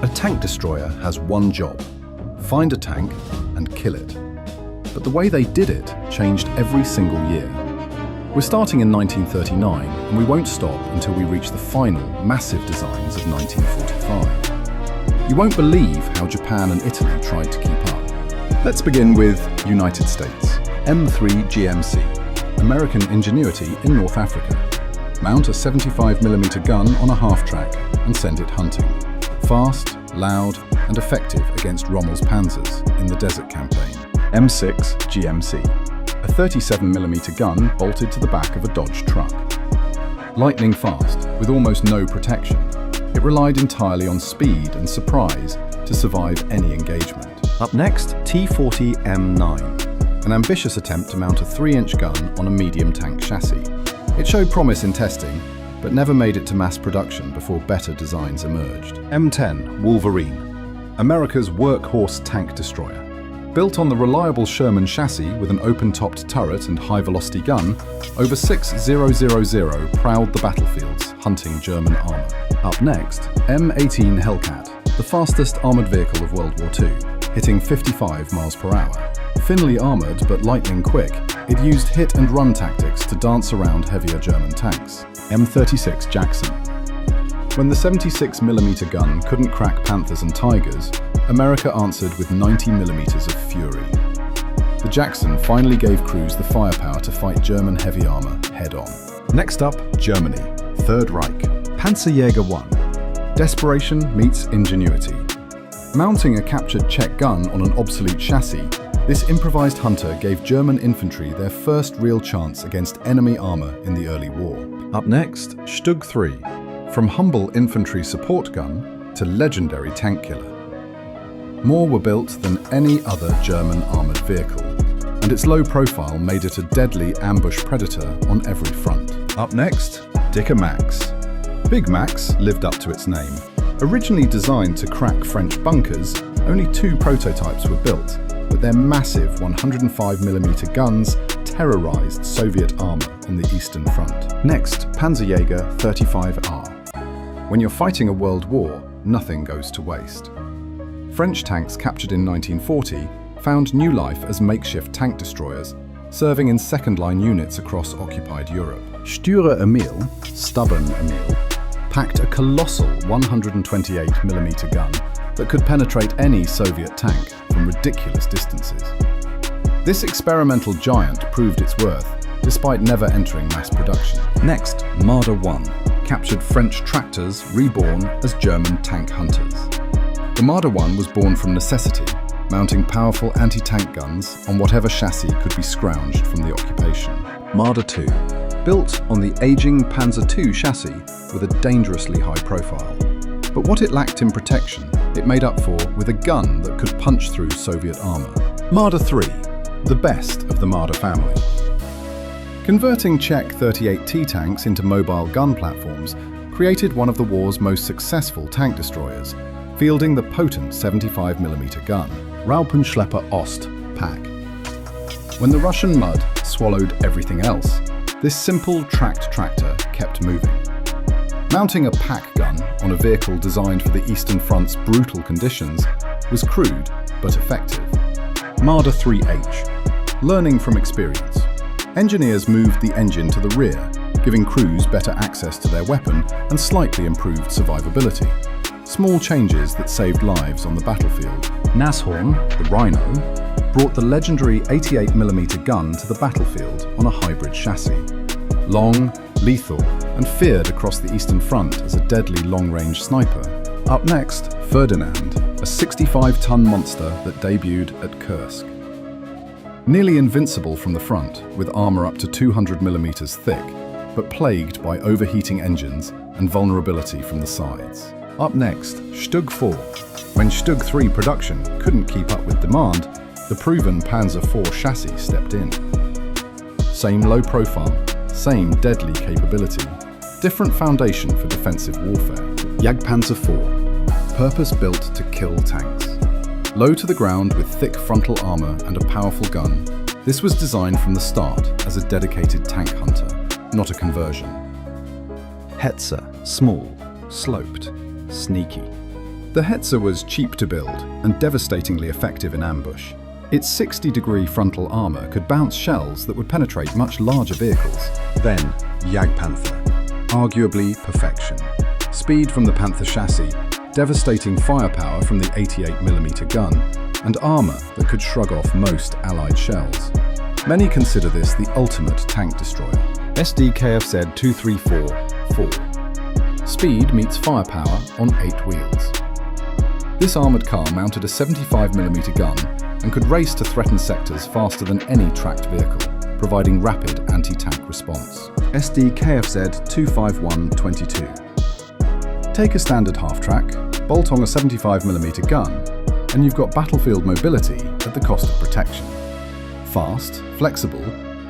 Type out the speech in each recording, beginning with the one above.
A tank destroyer has one job: find a tank and kill it. But the way they did it changed every single year. We're starting in 1939, and we won't stop until we reach the final, massive designs of 1945. You won't believe how Japan and Italy tried to keep up. Let's begin with United States. M3 GMC, American ingenuity in North Africa. Mount a 75mm gun on a half-track and send it hunting. Fast, loud, and effective against Rommel's panzers in the Desert Campaign. M6 GMC, a 37mm gun bolted to the back of a Dodge truck. Lightning fast, with almost no protection, it relied entirely on speed and surprise to survive any engagement. Up next, T-40M9, an ambitious attempt to mount a 3-inch gun on a medium tank chassis. It showed promise in testing, but never made it to mass production before better designs emerged. M10 Wolverine, America's workhorse tank destroyer. Built on the reliable Sherman chassis with an open-topped turret and high-velocity gun, over 6000 prowled the battlefields, hunting German armor. Up next, M18 Hellcat, the fastest armored vehicle of World War II, hitting 55 miles per hour. Thinly armored but lightning quick, it used hit-and-run tactics to dance around heavier German tanks. M36 Jackson. When the 76mm gun couldn't crack Panthers and Tigers, America answered with 90mm of Fury. The Jackson finally gave crews the firepower to fight German heavy armor head-on. Next up, Germany, Third Reich. Panzerjäger 1. Desperation meets ingenuity. Mounting a captured Czech gun on an obsolete chassis, this improvised hunter gave German infantry their first real chance against enemy armor in the early war. Up next, Stug 3. From humble infantry support gun to legendary tank killer. More were built than any other German armoured vehicle, and its low profile made it a deadly ambush predator on every front. Up next, Dicker Max. Big Max lived up to its name. Originally designed to crack French bunkers, only 2 prototypes were built, but their massive 105mm guns terrorized Soviet armor on the Eastern Front. Next, Panzerjäger 35R. When you're fighting a world war, nothing goes to waste. French tanks captured in 1940 found new life as makeshift tank destroyers, serving in second-line units across occupied Europe. Stürer Emil, Stubborn Emil, packed a colossal 128mm gun that could penetrate any Soviet tank from ridiculous distances. This experimental giant proved its worth, despite never entering mass production. Next, Marder 1, captured French tractors reborn as German tank hunters. The Marder 1 was born from necessity, mounting powerful anti-tank guns on whatever chassis could be scrounged from the occupation. Marder 2, built on the aging Panzer II chassis with a dangerously high profile. But what it lacked in protection, it made up for with a gun that could punch through Soviet armor. Marder 3, the best of the Marder family. Converting Czech 38T tanks into mobile gun platforms created one of the war's most successful tank destroyers, fielding the potent 75mm gun, Raupenschlepper Ost PAK. When the Russian mud swallowed everything else, this simple tracked tractor kept moving. Mounting a PAK gun on a vehicle designed for the Eastern Front's brutal conditions was crude but effective. Marder 3H. Learning from experience. Engineers moved the engine to the rear, giving crews better access to their weapon and slightly improved survivability. Small changes that saved lives on the battlefield. Nashorn, the Rhino, brought the legendary 88mm gun to the battlefield on a hybrid chassis. Long, lethal, and feared across the Eastern Front as a deadly long-range sniper. Up next, Ferdinand, a 65-ton monster that debuted at Kursk. Nearly invincible from the front, with armor up to 200mm thick, but plagued by overheating engines and vulnerability from the sides. Up next, Stug 4. When Stug 3 production couldn't keep up with demand, the proven Panzer IV chassis stepped in. Same low profile, same deadly capability, different foundation for defensive warfare. Jagdpanzer IV, purpose-built to kill tanks. Low to the ground with thick frontal armor and a powerful gun, this was designed from the start as a dedicated tank hunter, not a conversion. Hetzer, small, sloped, sneaky. The Hetzer was cheap to build and devastatingly effective in ambush. Its 60-degree frontal armor could bounce shells that would penetrate much larger vehicles. Then, Jagdpanther. Arguably perfection. Speed from the Panther chassis, devastating firepower from the 88mm gun, and armor that could shrug off most Allied shells. Many consider this the ultimate tank destroyer. SD KFZ 234-4. Speed meets firepower on 8 wheels. This armoured car mounted a 75mm gun and could race to threatened sectors faster than any tracked vehicle, providing rapid anti-tank response. SD KFZ 251-22. Take a standard half-track, bolt on a 75mm gun, and you've got battlefield mobility at the cost of protection. Fast, flexible,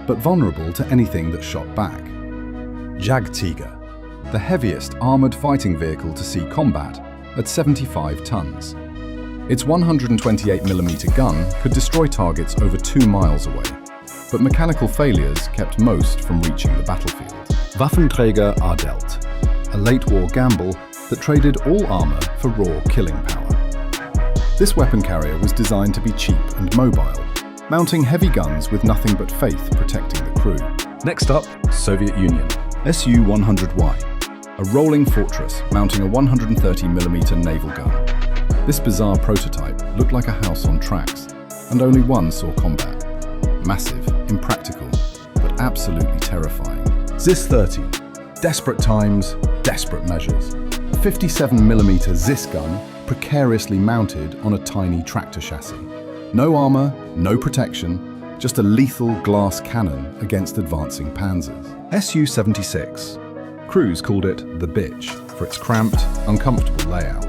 but vulnerable to anything that shot back. Jagdtiger, the heaviest armoured fighting vehicle to see combat at 75 tons. Its 128mm gun could destroy targets over 2 miles away, but mechanical failures kept most from reaching the battlefield. Waffenträger Ardelt, a late-war gamble that traded all armour for raw killing power. This weapon carrier was designed to be cheap and mobile, mounting heavy guns with nothing but faith protecting the crew. Next up, Soviet Union. Su-100Y, a rolling fortress mounting a 130mm naval gun. This bizarre prototype looked like a house on tracks, and only one saw combat. Massive, impractical, but absolutely terrifying. ZIS-30, desperate times, desperate measures. A 57mm ZIS gun precariously mounted on a tiny tractor chassis. No armor, no protection, just a lethal glass cannon against advancing panzers. Su-76. Crews called it the bitch for its cramped, uncomfortable layout.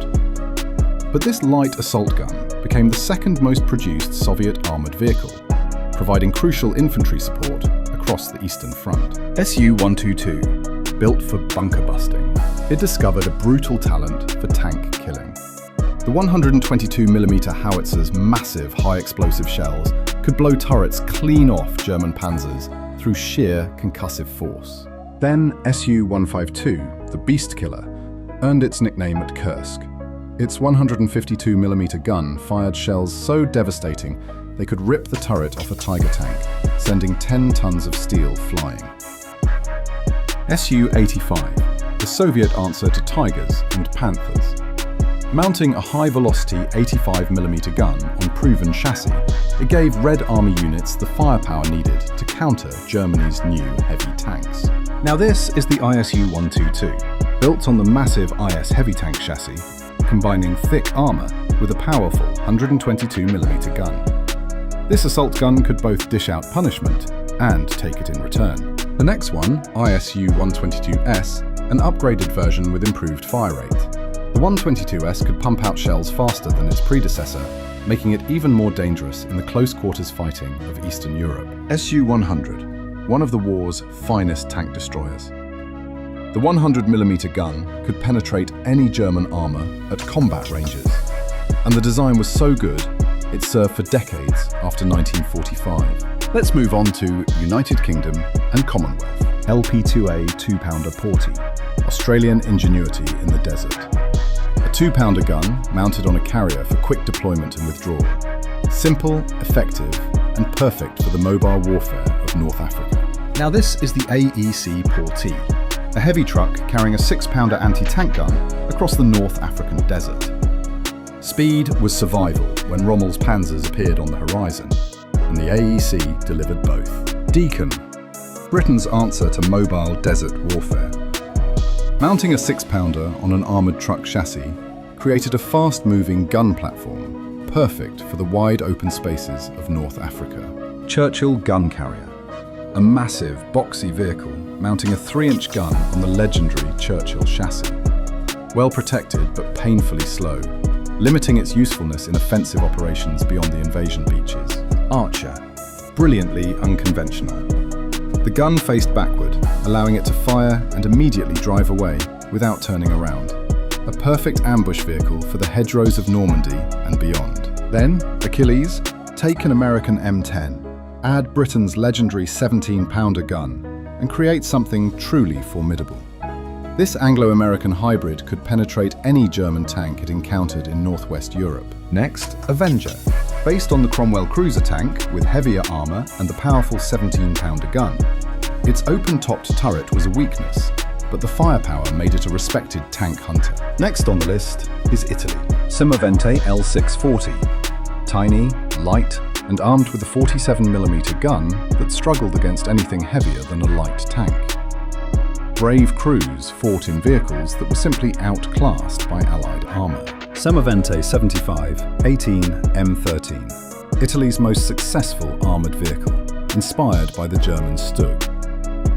But this light assault gun became the second most produced Soviet armored vehicle, providing crucial infantry support across the Eastern Front. Su-122, built for bunker busting. It discovered a brutal talent for tank killing. The 122mm howitzer's massive high-explosive shells could blow turrets clean off German panzers through sheer concussive force. Then Su-152, the Beast Killer, earned its nickname at Kursk. Its 152mm gun fired shells so devastating they could rip the turret off a Tiger tank, sending 10 tons of steel flying. Su-85, the Soviet answer to Tigers and Panthers. Mounting a high-velocity 85mm gun on proven chassis, it gave Red Army units the firepower needed to counter Germany's new heavy tanks. Now this is the ISU-122, built on the massive IS heavy tank chassis, combining thick armour with a powerful 122mm gun. This assault gun could both dish out punishment and take it in return. The next one, ISU-122S, an upgraded version with improved fire rate. The 122S could pump out shells faster than its predecessor, making it even more dangerous in the close quarters fighting of Eastern Europe. Su-100, one of the war's finest tank destroyers. The 100mm gun could penetrate any German armour at combat ranges, and the design was so good it served for decades after 1945. Let's move on to United Kingdom and Commonwealth. LP2A 2-pounder Porty, Australian ingenuity in the desert. A 2-pounder gun mounted on a carrier for quick deployment and withdrawal. Simple, effective, and perfect for the mobile warfare of North Africa. Now this is the AEC Porty, a heavy truck carrying a 6-pounder anti-tank gun across the North African desert. Speed was survival when Rommel's panzers appeared on the horizon, and the AEC delivered both. Deacon, Britain's answer to mobile desert warfare. Mounting a 6-pounder on an armoured truck chassis created a fast-moving gun platform, perfect for the wide open spaces of North Africa. Churchill gun carrier, a massive, boxy vehicle mounting a 3-inch gun on the legendary Churchill chassis. Well protected but painfully slow, limiting its usefulness in offensive operations beyond the invasion beaches. Archer, brilliantly unconventional. The gun faced backward, allowing it to fire and immediately drive away without turning around. A perfect ambush vehicle for the hedgerows of Normandy and beyond. Then, Achilles, take an American M10, add Britain's legendary 17-pounder gun, and create something truly formidable. This Anglo-American hybrid could penetrate any German tank it encountered in northwest Europe. Next, Avenger. Based on the Cromwell cruiser tank, with heavier armour and the powerful 17-pounder gun. Its open-topped turret was a weakness, but the firepower made it a respected tank hunter. Next on the list is Italy. Semovente L640. Tiny, light, and armed with a 47mm gun that struggled against anything heavier than a light tank. Brave crews fought in vehicles that were simply outclassed by Allied armour. Semovente 75-18 M13. Italy's most successful armoured vehicle, inspired by the German Stug.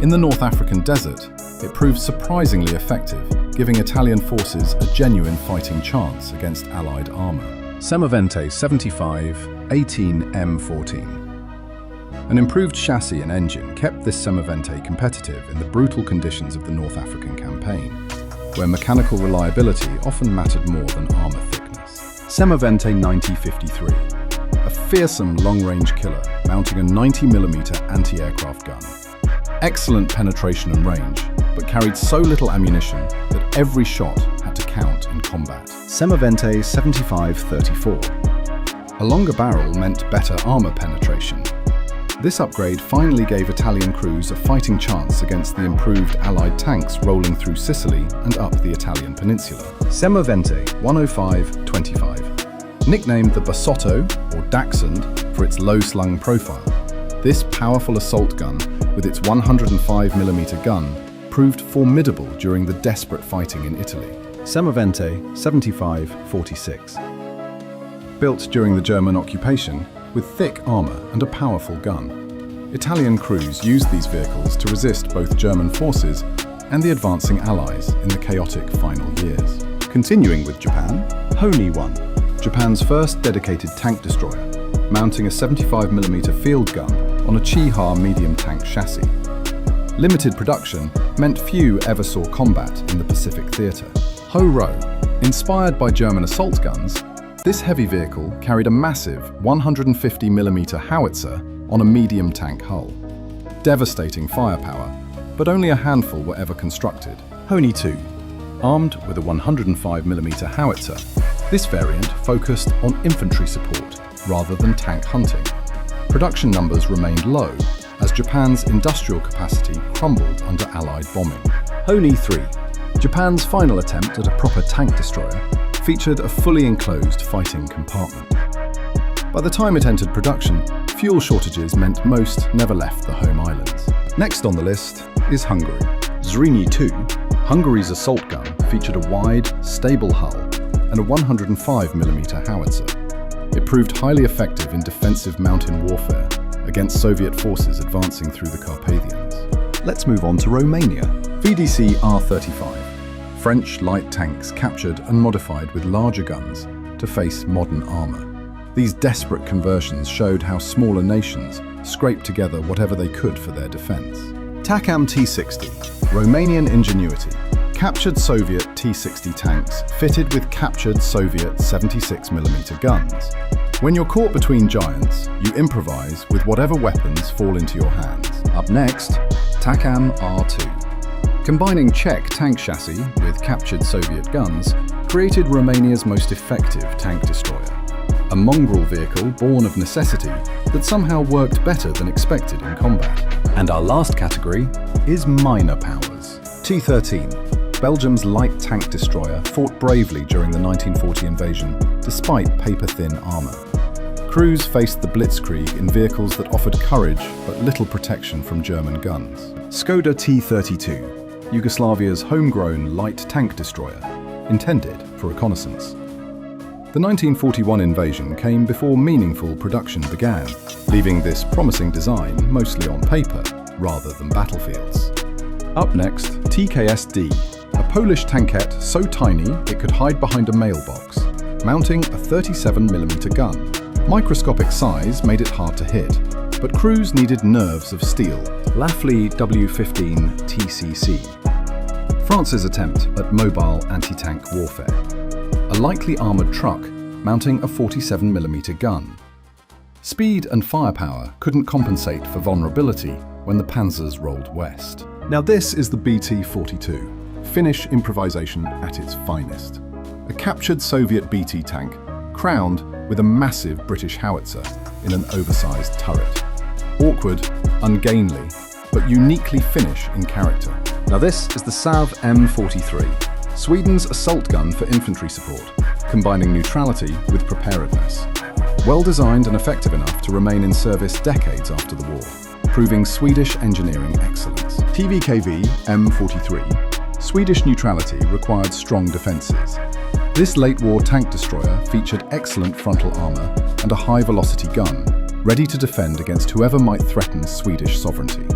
In the North African desert, it proved surprisingly effective, giving Italian forces a genuine fighting chance against Allied armour. Semovente 75-18 M14. An improved chassis and engine kept this Semovente competitive in the brutal conditions of the North African campaign, where mechanical reliability often mattered more than armour thickness. Semovente 90-53. A fearsome long-range killer mounting a 90mm anti-aircraft gun. Excellent penetration and range, but carried so little ammunition that every shot had to count in combat. Semovente 75-34. A longer barrel meant better armour penetration. This upgrade finally gave Italian crews a fighting chance against the improved Allied tanks rolling through Sicily and up the Italian peninsula. Semovente 105-25. Nicknamed the Bassotto, or Dachshund, for its low-slung profile, this powerful assault gun, with its 105mm gun, proved formidable during the desperate fighting in Italy. Semovente 75-46. Built during the German occupation, with thick armour and a powerful gun, Italian crews used these vehicles to resist both German forces and the advancing Allies in the chaotic final years. Continuing with Japan, Honi 1, Japan's first dedicated tank destroyer, mounting a 75mm field gun on a Chiha medium tank chassis. Limited production meant few ever saw combat in the Pacific theatre. Ho-Ro, inspired by German assault guns, this heavy vehicle carried a massive 150mm howitzer on a medium tank hull. Devastating firepower, but only a handful were ever constructed. Honi 2, armed with a 105mm howitzer, this variant focused on infantry support rather than tank hunting. Production numbers remained low as Japan's industrial capacity crumbled under Allied bombing. Honi 3, Japan's final attempt at a proper tank destroyer, featured a fully enclosed fighting compartment. By the time it entered production, fuel shortages meant most never left the home islands. Next on the list is Hungary. Zrínyi 2, Hungary's assault gun, featured a wide, stable hull and a 105mm howitzer. It proved highly effective in defensive mountain warfare against Soviet forces advancing through the Carpathians. Let's move on to Romania. VDC R35. French light tanks captured and modified with larger guns to face modern armour. These desperate conversions showed how smaller nations scraped together whatever they could for their defence. TACAM T60, Romanian ingenuity. Captured Soviet T60 tanks fitted with captured Soviet 76mm guns. When you're caught between giants, you improvise with whatever weapons fall into your hands. Up next, TACAM R2. Combining Czech tank chassis with captured Soviet guns created Romania's most effective tank destroyer. A mongrel vehicle born of necessity that somehow worked better than expected in combat. And our last category is minor powers. T-13, Belgium's light tank destroyer, fought bravely during the 1940 invasion despite paper-thin armour. Crews faced the Blitzkrieg in vehicles that offered courage but little protection from German guns. Skoda T-32, Yugoslavia's homegrown light tank destroyer, intended for reconnaissance. The 1941 invasion came before meaningful production began, leaving this promising design mostly on paper rather than battlefields. Up next, TKSD, a Polish tankette so tiny it could hide behind a mailbox, mounting a 37mm gun. Microscopic size made it hard to hit, but crews needed nerves of steel. Lafley W15 TCC. France's attempt at mobile anti-tank warfare. A lightly armoured truck mounting a 47mm gun. Speed and firepower couldn't compensate for vulnerability when the panzers rolled west. Now this is the BT-42, Finnish improvisation at its finest. A captured Soviet BT tank, crowned with a massive British howitzer in an oversized turret. Awkward, ungainly, but uniquely Finnish in character. Now this is the Sav M43, Sweden's assault gun for infantry support, combining neutrality with preparedness. Well designed and effective enough to remain in service decades after the war, proving Swedish engineering excellence. TVKV M43, Swedish neutrality required strong defences. This late-war tank destroyer featured excellent frontal armour and a high-velocity gun, ready to defend against whoever might threaten Swedish sovereignty.